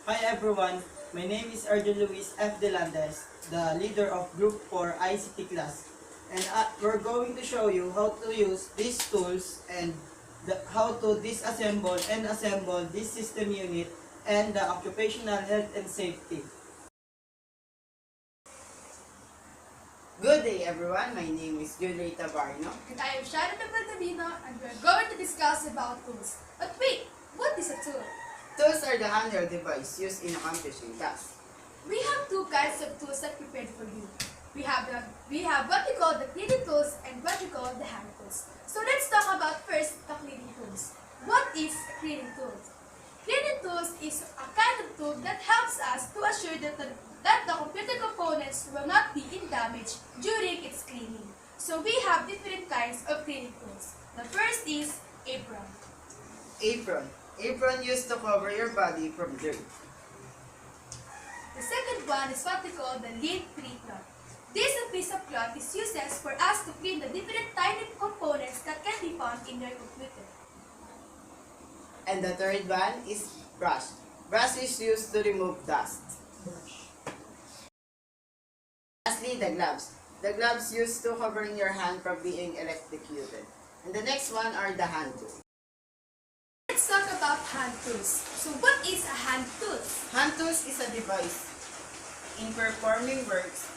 Hi everyone, my name is Arjun Luis F. Delandes, the leader of Group 4 ICT class. And we're going to show you how to use these tools and how to disassemble and assemble this system unit and the occupational health and safety. Good day everyone, my name is Julie Tabarino. And I am Sharon Baldovino, and we're going to discuss about tools. But wait, what is a tool? Tools are the handheld device used in accomplishing tasks. We have two kinds of tools that prepared for you. We have what we call the cleaning tools and what we call the hand tools. So let's talk about first the cleaning tools. What is a cleaning tool? Cleaning tools is a kind of tool that helps us to assure that the computer components will not be in damage during its cleaning. So we have different kinds of cleaning tools. The first is apron. Apron. Apron used to cover your body from dirt. The second one is what we call the lint-free cloth. This piece of cloth is useless for us to clean the different tiny components that can be found in your computer. And the third one is brush. Brush is used to remove dust. Lastly, the gloves. The gloves used to covering your hand from being electrocuted. And the next one are the hand tools. Let's talk about hand tools. So what is a hand tool? Hand tools is a device in performing works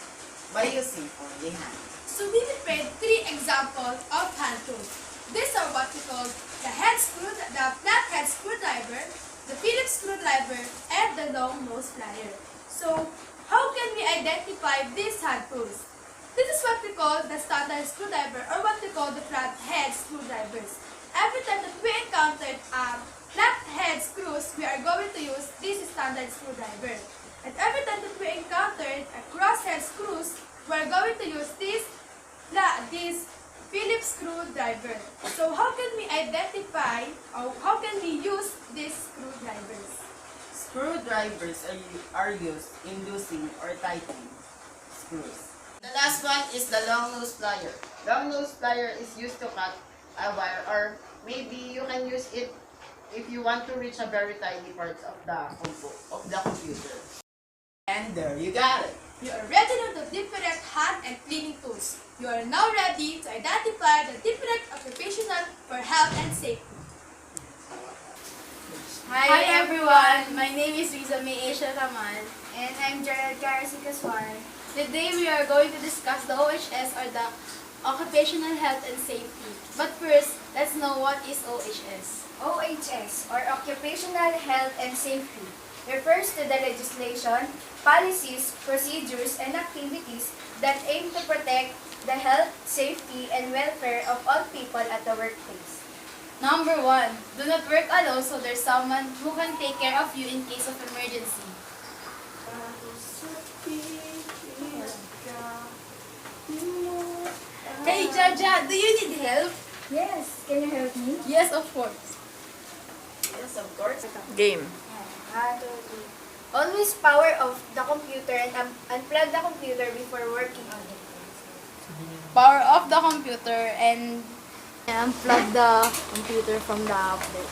by using only hand. So we prepared three examples of hand tools. These are what we call the flathead screwdriver, the Phillips screwdriver, and the long nose plier. So how can we identify these hand tools? This is what we call the standard screwdriver or what we call the flathead screwdrivers. Every time that we encountered flathead screws, we are going to use this standard screwdriver. And every time that we encountered a crosshead screws, we are going to use this Phillips screwdriver. So how can we identify or how can we use these screwdrivers? Screwdrivers are used in loosening or tightening screws. The last one is the long nose plier. Long nose plier is used to cut a wire, or maybe you can use it if you want to reach a very tiny parts of the computer. And there you got it. You are ready to know the different hand and cleaning tools. You are now ready to identify the different occupational for health and safety. Hi everyone, my name is Riza May Asia Raman and I'm Gerald Garci Caswar. Today we are going to discuss the OHS or the Occupational Health and Safety. But first, let's know what is OHS. OHS, or Occupational Health and Safety, refers to the legislation, policies, procedures, and activities that aim to protect the health, safety, and welfare of all people at the workplace. Number 1, do not work alone so there's someone who can take care of you in case of emergency. Hey Jaja, do you need help? Yes, can you help me? Yes, of course. Yes, of course. Game. 1, 2, 3. Always power off the computer and unplug the computer before working on it. Power off the computer and unplug the computer from the outlet.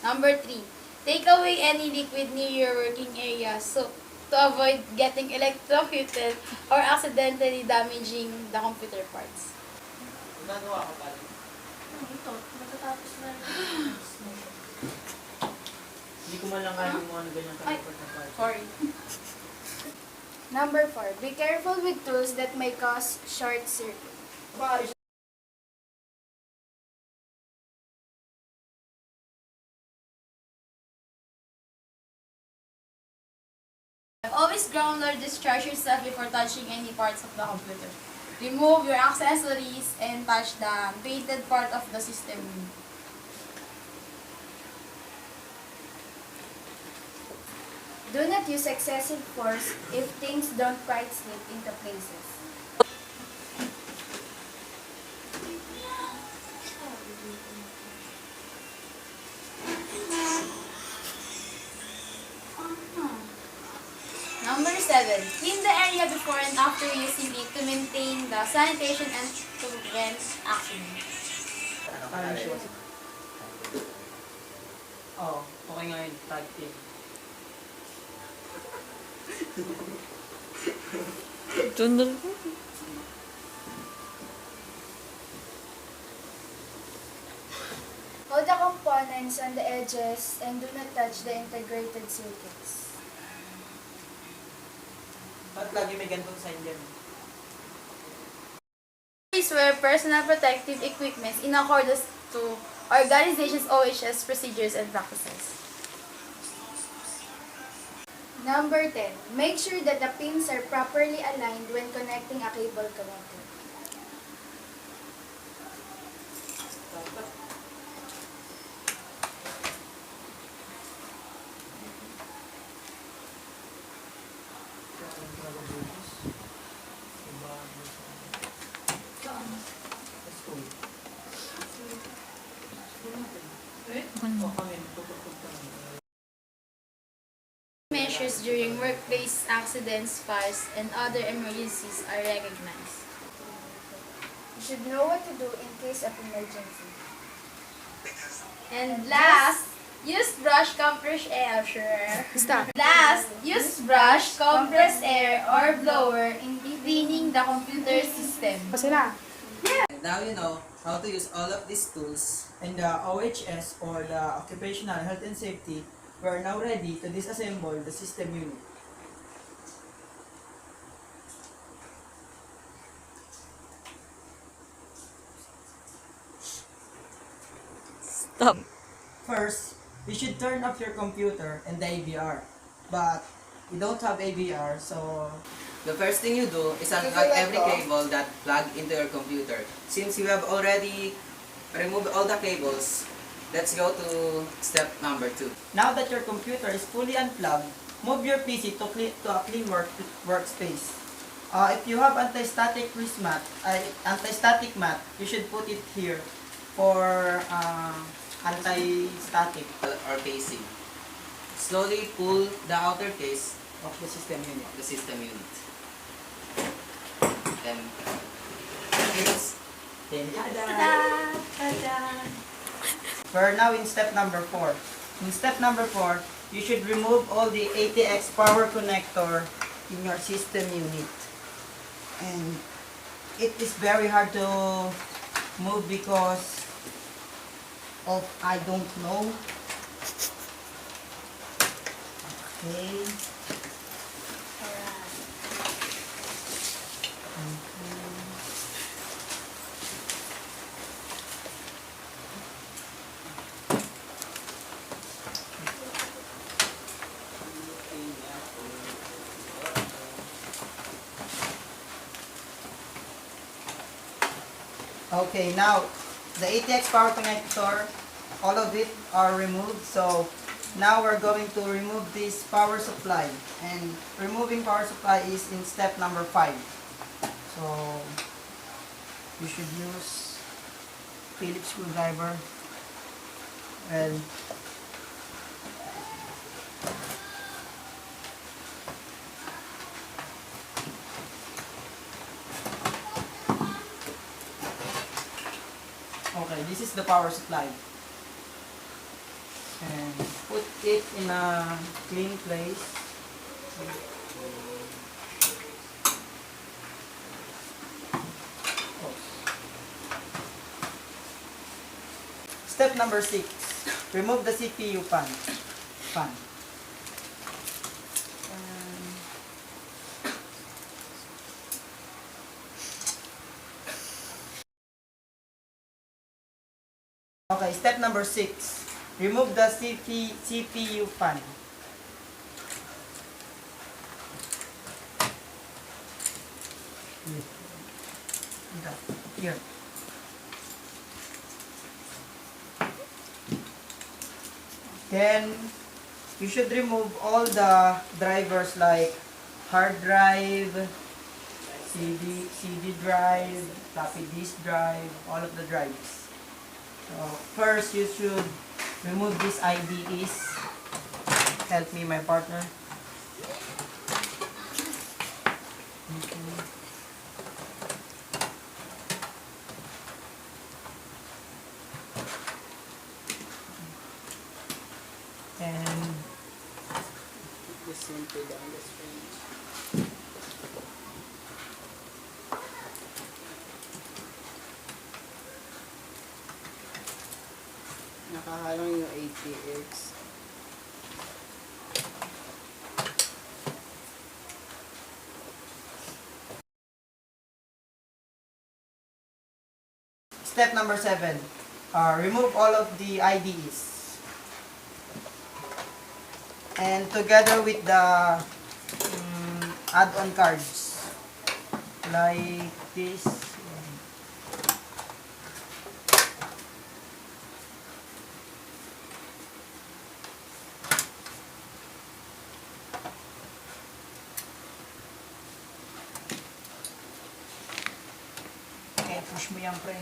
Number 3, take away any liquid near your working area so to avoid getting electrocuted or accidentally damaging the computer parts. Nagawa ko pala. Ito, matatapos na. Hindi ko man lang kaya yung ano ganyan Ay, sorry. Number 4. Be careful with tools that may cause short circuit. Always ground or discharge yourself before touching any parts of the computer. Remove your accessories and touch the painted part of the system. Do not use excessive force if things don't quite slip into places. Number 7. Clean the area before and after using it to maintain the sanitation and to prevent accidents. Okay ngayon, tag team. Hold the components on the edges and do not touch the integrated circuits. Ba't lagi may ganitong sign dyan? Please wear personal protective equipment in accordance to organization's OHS procedures and practices. Number 10. Make sure that the pins are properly aligned when connecting a cable connector. Measures during workplace accidents, fires, and other emergencies are recognized. You should know what to do in case of emergency. And last, use brush compressed air. Stop. Last, use brush, compressed air, or blower in cleaning the computer system. And now you know how to use all of these tools. And the OHS, or the Occupational Health and Safety, we are now ready to disassemble the system unit. Stop. First, you should turn off your computer and the AVR. But you don't have AVR, so The first thing you do is unplug every cable that plug into your computer. Since you have already removed all the cables, let's go to step number 2. now that your computer is fully unplugged, move your PC to a clean workspace. If you have anti-static mat, you should put it here for anti-static Or casing. Slowly pull the outer case of the system unit. of the system unit. Then, it's Then, we're now in step number 4. In step number 4, you should remove all the ATX power connector in your system unit. And it is very hard to move because of I don't know. Okay. Okay, now the ATX power connector, all of it are removed. So now we're going to remove this power supply, and removing power supply is in step number 5. So you should use Phillips screwdriver. Well, okay, this is the power supply. And put it in a clean place. Step number 6. Remove the CPU fan. Okay, step number 6. Remove the CPU fan. Here. Then, you should remove all the drivers like hard drive, CD drive, floppy disk drive, all of the drives. So, first, you should remove these IDEs. Help me, my partner. Okay. And Just simply down the screen. Nakahalong yung ATX. step number 7, remove all of the IDs. And together with the add-on cards, like this. Okay, push mo yan, pre.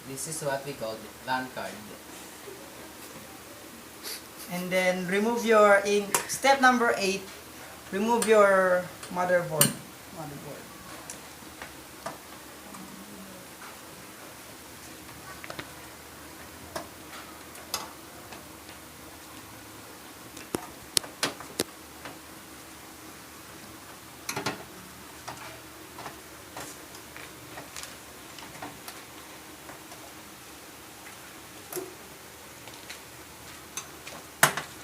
This is what we call LAN card. And then remove your, in step number 8, remove your motherboard.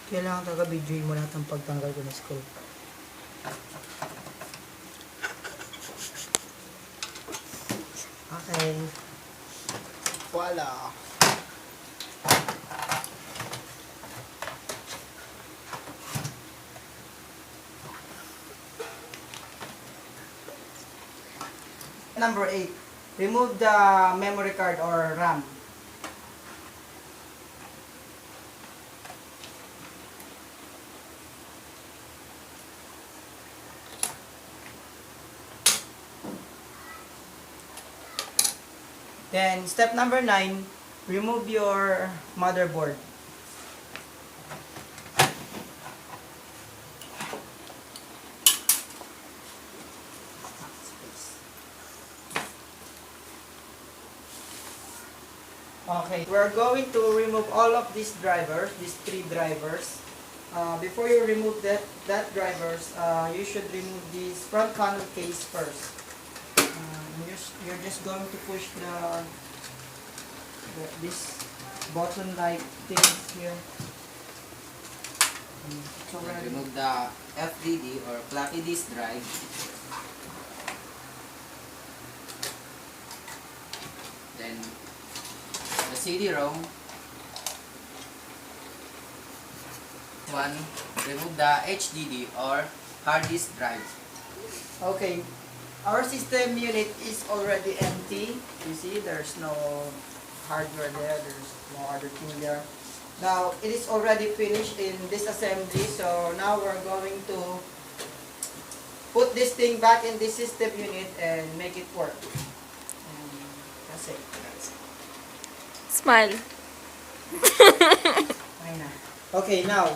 Kailangan taga-videoin mo lahat ng pagtanggal ko ng screw. Okay. Voila! Number 8, remove the memory card or RAM. Then, step number 9, remove your motherboard. Okay, we're going to remove all of these drivers, these 3 drivers. Before you remove that drivers, you should remove this front panel case first. You're just going to push this button like things here. It's already Remove the FDD or floppy disk drive. Then the CD-ROM. Remove the HDD or hard disk drive. okay. Our system unit is already empty. You see, there's no hardware there. There's no other thing there. Now, it is already finished in disassembly. So now we're going to put this thing back in the system unit and make it work. And that's it. Smile. Okay na. Okay, now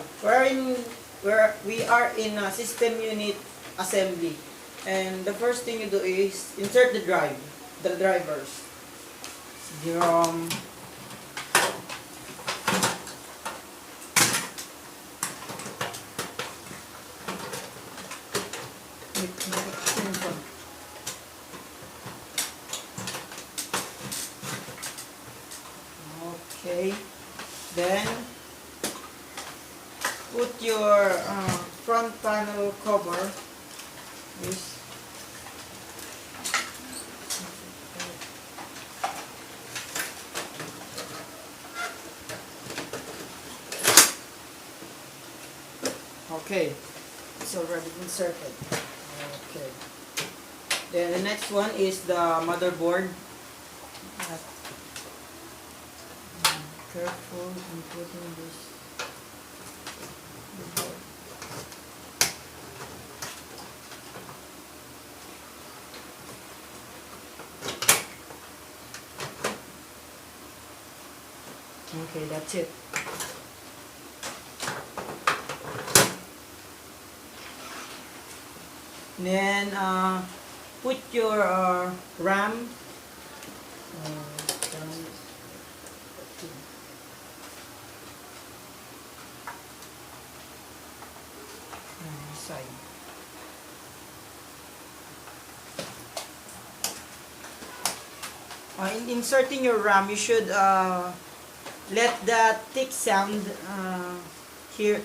we are in system unit assembly. And the first thing you do is insert the drivers. CD-ROM. Okay. Then put your front panel cover. This. Okay, it's already inserted. Okay. Then the next one is the motherboard. Careful in putting this. Okay, that's it. Then put your RAM. In inserting your RAM, you should let the tick sound hear.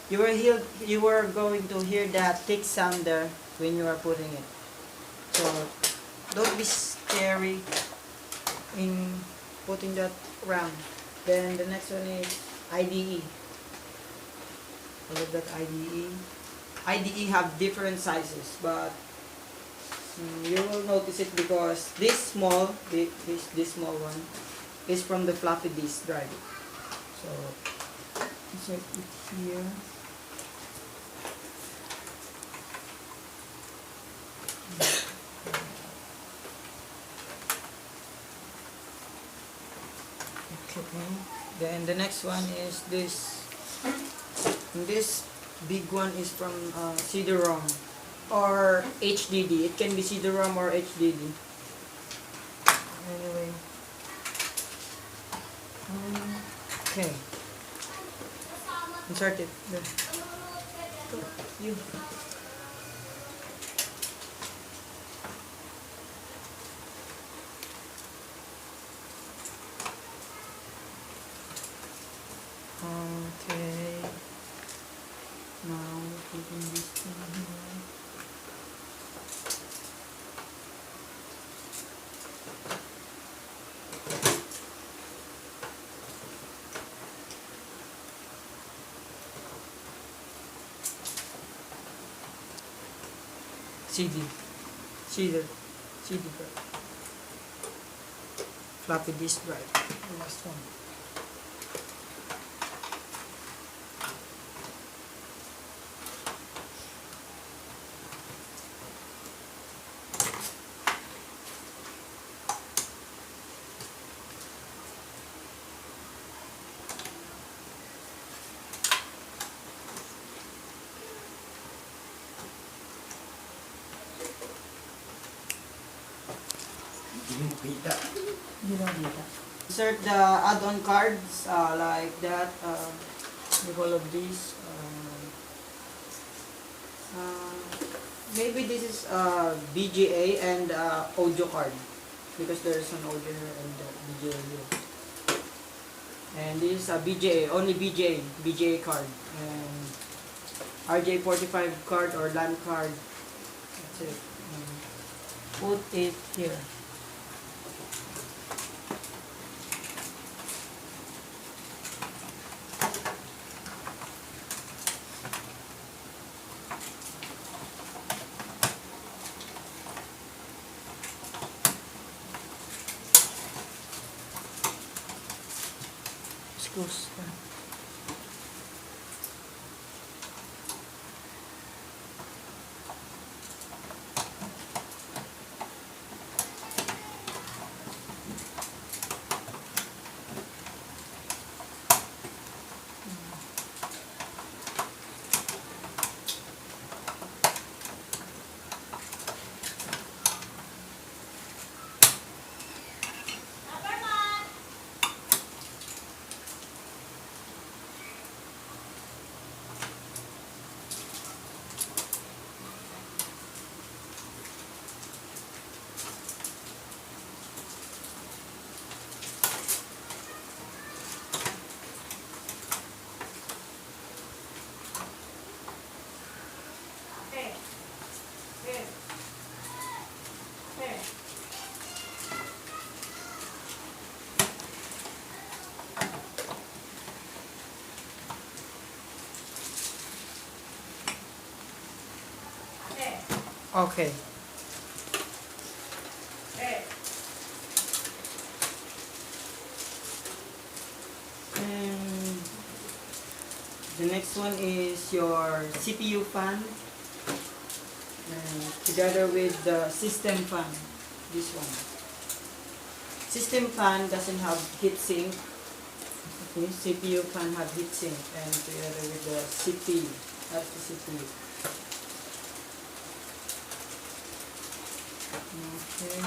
You were going to hear that tick sound there when you are putting it. So don't be scary in putting that RAM. Then the next one is IDE. Look at that IDE. IDE have different sizes, but you will notice it because this small one is from the floppy disk drive. So insert it here. Okay. Then the next one is this. This big one is from CD-ROM or HDD. It can be CD-ROM or HDD. Anyway. Okay. Insert it. There. You. Okay. Now putting this thing here. CD drive. Floppy disk drive. The last one. Insert the add-on cards like that. With all of these. Maybe this is BGA and audio card because there is an audio here and BGA here. And this is a BGA, only BGA card, and RJ45 card or LAN card. That's it. Put it here. Screws. Okay. And the next one is your CPU fan, and together with the system fan. This one. System fan doesn't have heatsink. Okay, CPU fan have heatsink, and together with the CPU. That's the CPU. Okay.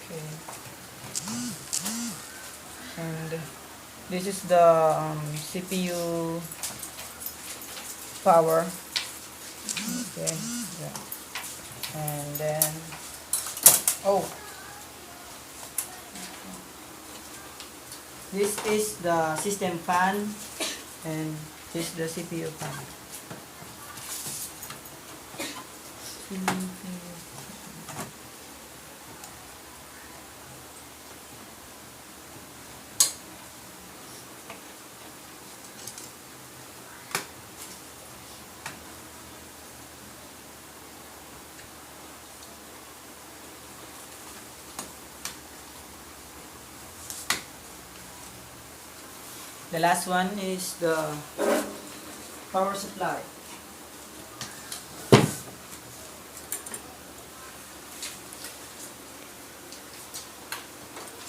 Okay. And this is the CPU power. Okay. Yeah. And then, oh, this is the system fan, and this is the CPU fan. The last one is the power supply.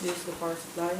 This is the power supply.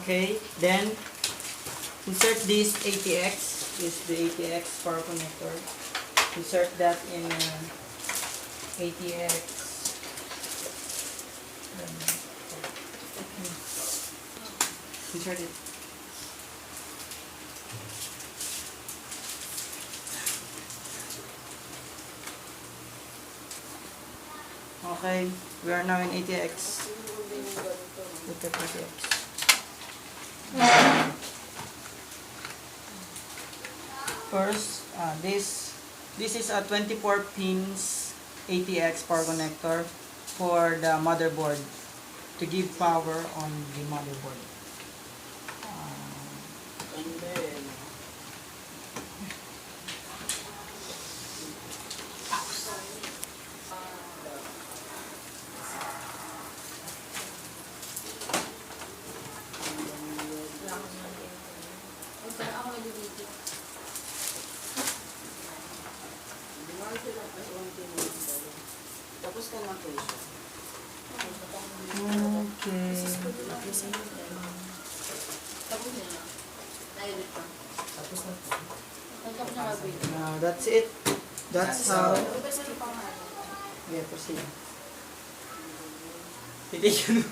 Okay. Then insert this ATX. This is the ATX power connector. Insert that in ATX. Insert it. Okay, we are now in ATX. Look at ATX. First, this is a 24 pins ATX power connector for the motherboard to give power on the motherboard. Tapos ka na po siya. Okay. Tapos na. Nailit pa. Tapos na po. Tapos na mabili. Now that's it. That's how. Yeah, proceed. Titigyan.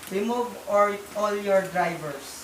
Remove all your drivers.